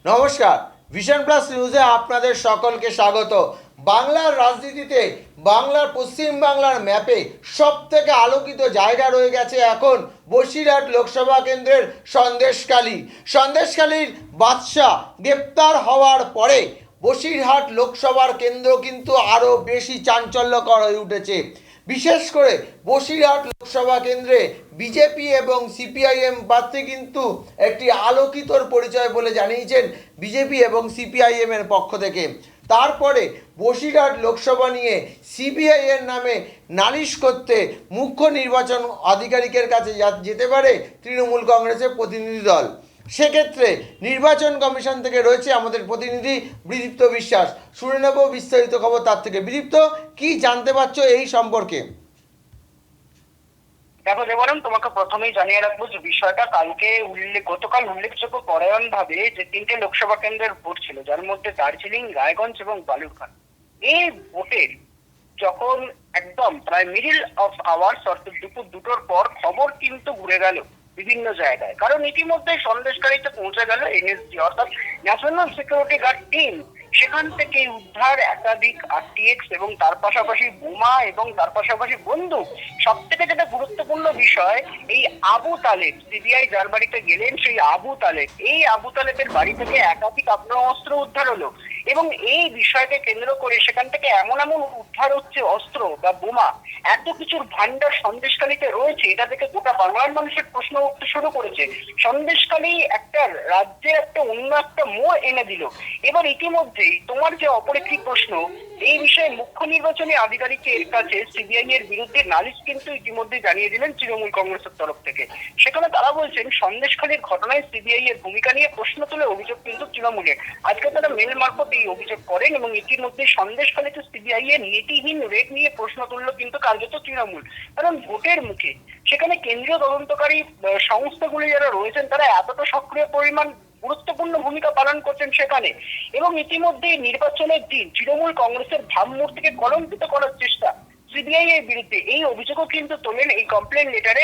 নমস্কার, vision plus নিউজে আপনাদের সকলকে স্বাগত। বাংলার রাজনীতিতে বাংলার পশ্চিম বাংলার ম্যাপে সব থেকে আলোকিত জায়গা রয়ে গেছে এখন বসিরহাট লোকসভা কেন্দ্রের সন্দেশখালীর বাদশাহ গ্রেপ্তার হওয়ার পরে বসিরহাট লোকসভার কেন্দ্র কিন্তু আরও বেশি চাঞ্চল্যকর হয়ে উঠেছে। বিশেষ করে বসিরহাট লোকসভা কেন্দ্রে বিজেপি এবং সিপিআইএম প্রার্থী কিন্তু একটি আলোকিতর পরিচয় বলে জানিয়েছেন বিজেপি এবং সিপিআইএম এর পক্ষ থেকে। তারপরে বসিরহাট লোকসভা নিয়ে সিবিআই এর নামে নালিশ করতে মুখ্য নির্বাচন আধিকারিকের কাছে যেতে পারে তৃণমূল কংগ্রেসের প্রতিনিধি দল। সেক্ষেত্রে নির্বাচন কমিশন থেকে রয়েছে আমাদের প্রতিনিধি বিদীপ্ত বিশ্বাস। শুনে নেব বিস্তারিত খবর তার থেকে। বিদীপ্ত, কি জানতে পারছো এই সম্পর্কে? দেখো দেবরম, তোমাকে প্রথমেই জানিয়ে রাখবো যে বিষয়টা গতকাল উল্লেখযোগ্য পরায়ণ ভাবে যে তিনটে লোকসভা কেন্দ্রের ভোট ছিল, যার মধ্যে দার্জিলিং, রায়গঞ্জ এবং বালুরঘাট। এই ভোটের যখন একদম প্রায় মিডল অফ আওয়ার্স অর্থাৎ দুপুর দুটোর পর খবর কিন্তু ঘুরে গেল বিভিন্ন জায়গায়, কারণ ইতিমধ্যে সন্দেশকারীতে পৌঁছে গেল এনএসজি অর্থাৎ ন্যাশনাল সিকিউরিটি গার্ড টিম। সেখান থেকে উদ্ধার একাধিক আরটিএক্স এবং তার পাশাপাশি বোমা এবং তার পাশাপাশি বন্দুক। সব থেকে যেটা গুরুত্বপূর্ণ বিষয়, এই আবু তালেব, সিবিআই যার বাড়িতে গেলেন সেই আবু তালেবের বাড়ি থেকে একাধিক আগ্নেয়াস্ত্র উদ্ধার হলো। এবং এই বিষয়কে কেন্দ্র করে সেখান থেকে এমন উদ্ধার হচ্ছে অস্ত্র বা বোমা, এত কিছুর ভান্ডার সন্দেশখালীতে রয়েছে, এটা থেকে গোটা বাংলার মানুষের প্রশ্ন উঠতে শুরু করেছে। সন্দেশখালী একটা রাজ্যের একটা অন্য একটা মোড় এনে দিল। এবার ইতিমধ্যেই তোমার যে অপর একটি প্রশ্ন, এই বিষয়ে মুখ্য নির্বাচনী আধিকারিকের কাছে সিবিআই এর বিরুদ্ধে নালিশ কিন্তু ইতিমধ্যে জানিয়ে দিলেন তৃণমূল কংগ্রেসের তরফ থেকে। সেখানে তারা বলছেন সন্দেশখালীর ঘটনায় সিবিআই এর ভূমিকা নিয়ে প্রশ্ন তুলে অভিযোগ কিন্তু তৃণমূলের। আজকে তারা মেল মারফত এই অভিযোগ করেন এবং ইতিমধ্যে সন্দেশখালীতে সিবিআই এর নীতিহীন রেড নিয়ে প্রশ্ন তুলল কিন্তু কার্যত তৃণমূল। কারণ ভোটের মুখে সেখানে কেন্দ্রীয় তদন্তকারী সংস্থাগুলি যারা রয়েছেন তারা এতটা সক্রিয় পরিমাণ গুরুত্বপূর্ণ ভূমিকা পালন করছেন সেখানে। এবং ইতিমধ্যে নির্বাচনের দিন তৃণমূল কংগ্রেসের ভাবমূর্তিকে কলঙ্কিত করার চেষ্টা সিবিআই এর বিরুদ্ধে, এই অভিযোগও কিন্তু তোলেন এই কমপ্লেন লেটারে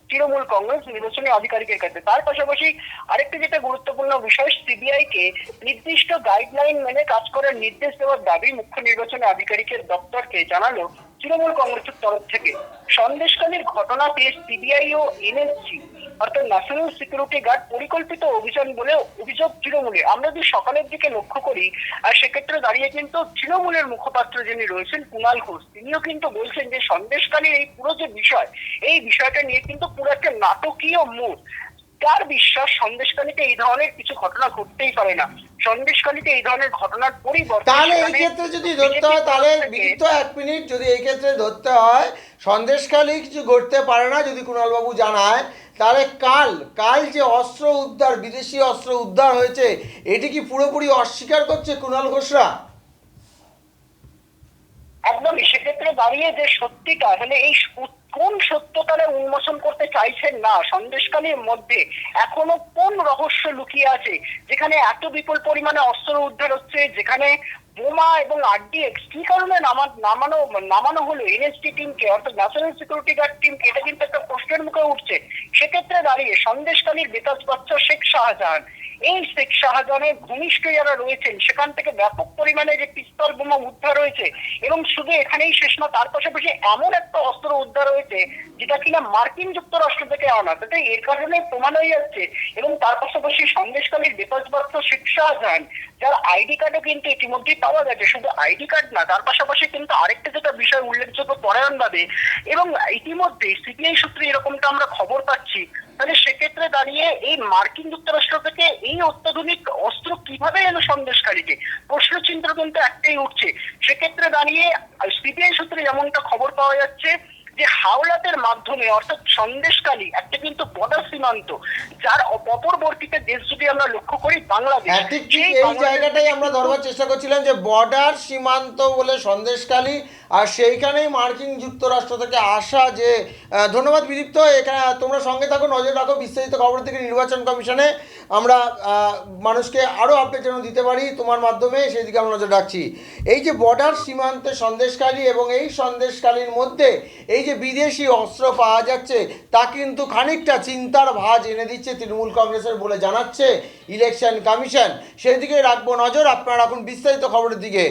তৃণমূল কংগ্রেস নির্বাচনী আধিকারিকের কাছে। তার পাশাপাশি আরেকটি যেটা গুরুত্বপূর্ণ বিষয়, সিবিআই কে নির্দিষ্ট গাইডলাইন মেনে কাজ করার নির্দেশ দেওয়ার দাবি মুখ্য নির্বাচনী আধিকারিকের দপ্তরকে জানালো তৃণমূল কংগ্রেসের তরফ থেকে। সন্দেশখালীর ঘটনাতে সিবিআই ও এনএসজি অর্থাৎ ন্যাশনাল সিকিউরিটি গার্ড পরিকল্পিত অভিযান বলে অভিযোগ তৃণমূলের। আমরা যদি সকালের দিকে লক্ষ্য করি, আর সেক্ষেত্রে দাঁড়িয়ে কিন্তু তৃণমূলের মুখপাত্র যিনি রয়েছেন কুণাল ঘোষ, তিনিও কিন্তু বলছেন যে সন্দেশখালীর এই পুরো যে বিষয়, এই বিষয়টা নিয়ে কিন্তু পুরো একটা নাটকীয় মোড়। তার বিশ্বাস সন্দেশখালীতে এই ধরনের কিছু ঘটনা ঘটতেই পারে না। সন্দেশখালীতে এই ধরনের ঘটনার পরিবর্তে তাহলে এই ক্ষেত্রে যদি ধরতে হয়, তাহলে বিদিত এক মিনিট, যদি এই ক্ষেত্রে ধরতে হয় সন্দেশখালী কিছু ঘটতে পারে না যদি কুণালবাবু জানায়, তাহলে কাল যে অস্ত্র উদ্ধার, বিদেশি অস্ত্র উদ্ধার হয়েছে, এটি কি পুরোপুরি অস্বীকার করছে কুণাল ঘোষরা? একদমই। সেক্ষেত্রে দাঁড়িয়ে যে সত্যিটা মানে এই কোন সত্য তারা উন্মোচন করতে চাইছেন না, সন্দেশখালীর মধ্যে এখনো কোন রহস্য লুকিয়ে আছে যেখানে এত বিপুল পরিমাণে অস্ত্র উদ্ধার হচ্ছে, যেখানে বোমা এবং আরডিএক্স কি কারণে নামানো হলো এনএসটি টিমকে অর্থাৎ ন্যাশনাল সিকিউরিটি গার্ড টিমকে, এটা কিন্তু একটা প্রশ্নের মুখে উঠছে। সেক্ষেত্রে দাঁড়িয়ে সন্দেশখালীর বেতাজ বাচ্চা শেখ শাহজাহান, এই শেখ শাহজাহানের ঘনিষ্ঠ যারা রয়েছেন সেখান থেকে ব্যাপক পরিমাণে যে পিস্তল বোমা উদ্ধার হয়েছে। এবং শুধু এখানেই শেষ না, তার পাশাপাশি এমন একটা অস্ত্র উদ্ধার হয়েছে যেটা কিনা মার্কিন যুক্তরাষ্ট্র থেকে আনা, তাতে এর কারণে প্রমাণ হয়ে যাচ্ছে। এবং তার পাশাপাশি সন্দেশখালীর বেতাজ বাচ্চা শেখ শাহজাহান, যার আইডি কার্ডও কিন্তু ইতিমধ্যেই পাওয়া গেছে। শুধু আইডি কার্ড না, তার পাশাপাশি কিন্তু আরেকটা যেটা বিষয় উল্লেখযোগ্য পরায়ণ ভাবে, এবং ইতিমধ্যে সিবিআই সূত্রে এরকমটা আমরা খবর পাচ্ছি, তাহলে সেক্ষেত্রে দাঁড়িয়ে এই মার্কিন যুক্তরাষ্ট্র থেকে এই অত্যাধুনিক অস্ত্র কিভাবে এলো সন্দেশকারীকে, প্রশ্ন চিন্তা কিন্তু একটাই উঠছে। সেক্ষেত্রে দাঁড়িয়ে সিবিআই সূত্রে যেমনটা খবর পাওয়া যাচ্ছে যে হাওলাতের মাধ্যমে অর্থাৎ সন্দেশখালী একটা কিন্তু বর্ডার সীমান্ত, যার অপরবর্তীতে দেশ যদি আমরা লক্ষ্য করি বাংলাদেশ, এই জায়গাটাই আমরা ধরবার চেষ্টা করছিলাম যে বর্ডার সীমান্ত বলে সন্দেশখালী, আর সেইখানেই মার্কিন যুক্তরাষ্ট্র থেকে আসা যে ধন্যবাদ বিদীপ্ত, এখানে তোমরা সঙ্গে থাকো, নজর রাখো বিস্তারিত খবর থেকে নির্বাচন কমিশনে আমরা মানুষকে আরও আপডেট যেন দিতে পারি তোমার মাধ্যমে, সেই দিকে আমরা নজর রাখছি। এই যে বর্ডার সীমান্তে সন্দেশখালী এবং এই সন্দেশখালীর মধ্যে এই যে বিদেশি অস্ত্র পাওয়া যাচ্ছে তা কিন্তু খানিকটা চিন্তার ভাঁজ এনে দিচ্ছে তৃণমূল কংগ্রেসের বলে জানাচ্ছে ইলেকশন কমিশন। সেই দিকে রাখবো নজর, আপনারা এখন বিস্তারিত খবরের দিকে।